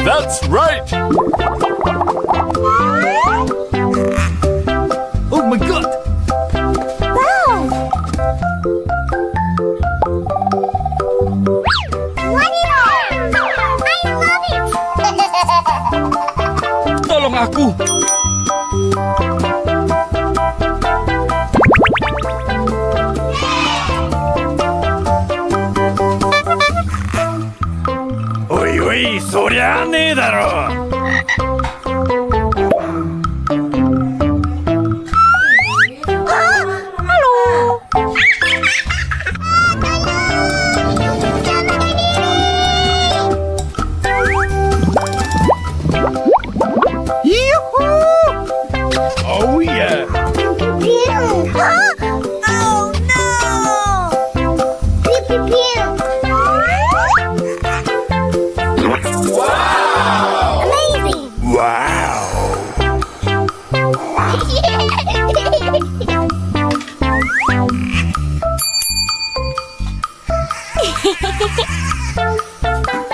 That's right! Oh my god! Wow! I love it! Tolong aku! Oi, oi, そりゃねえだろ! Oh yeah! Oh no! Wow! Amazing! Wow!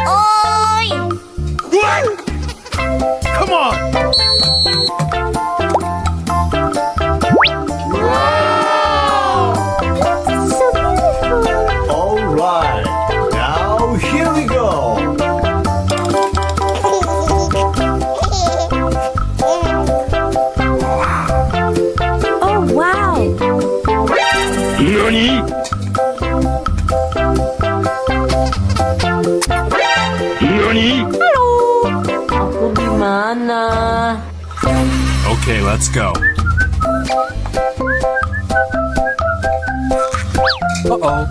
Oi! What? Come on! So beautiful! All right, now here we go. Oh wow! NANI? NANI? Hello! Aku di mana? Okay, let's go. Uh-oh.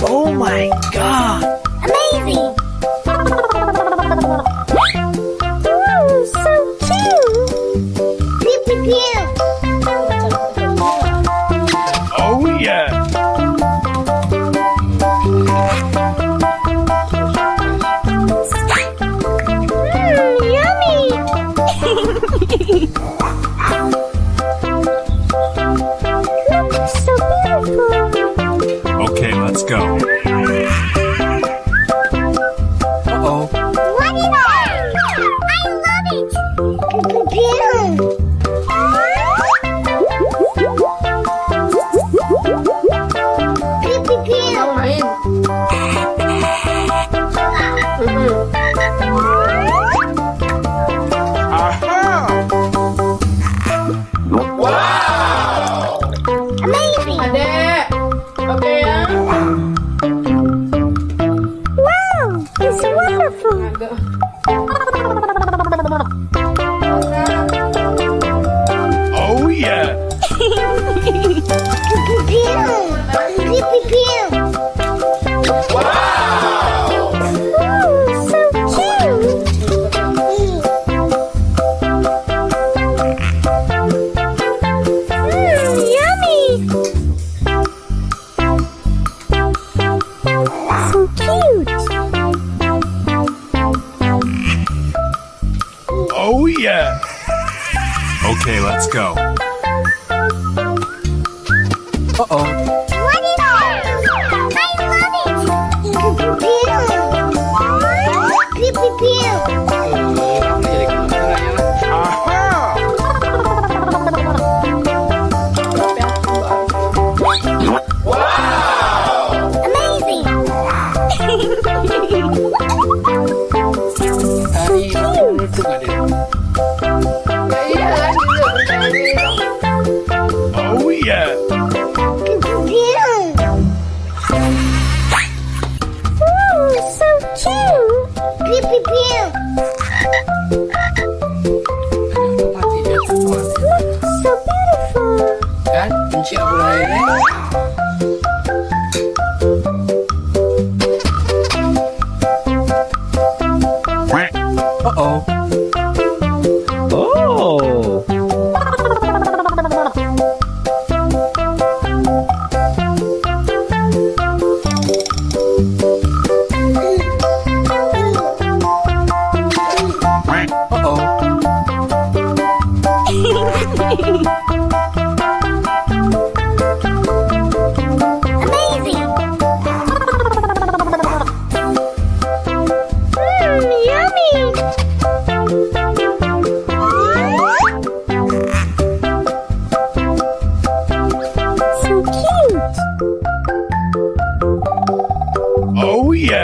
Oh my god. Amazing! Ooh, so cute! Oh yeah! Yummy! So beautiful! Okay, let's go. Uh-oh. What is that? I love it! Main. Amazing! Adek. Oke ya. Wow! It's wonderful! Agak. Oh yeah! Ooh, so cute! Yummy! So cute! Oh yeah! Okay, let's go. Uh-oh. What is that? I love it! Amazing! Hari itu nggak deh. Iya, Oh yeah! Ooh, so cute! So beautiful! kan kunci abu lainnya. Uh-oh. Oh.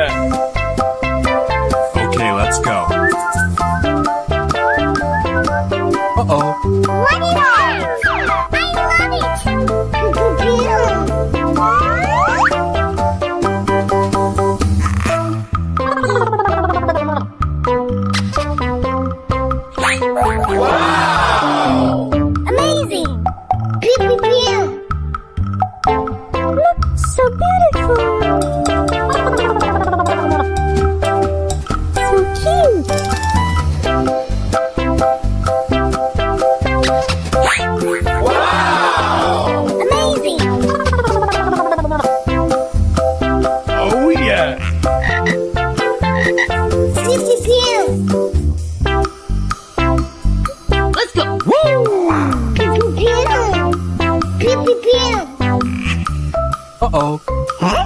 yeah. Okay, let's go. Uh-oh. What is that? I love it. Amazing. Pew, pew, pew. Look so beautiful. So cute. Amazing. Oh, yeah. Pew, pew, pew. Let's go. Pew, pew, pew. Pew, pew, pew. Uh-oh. Huh?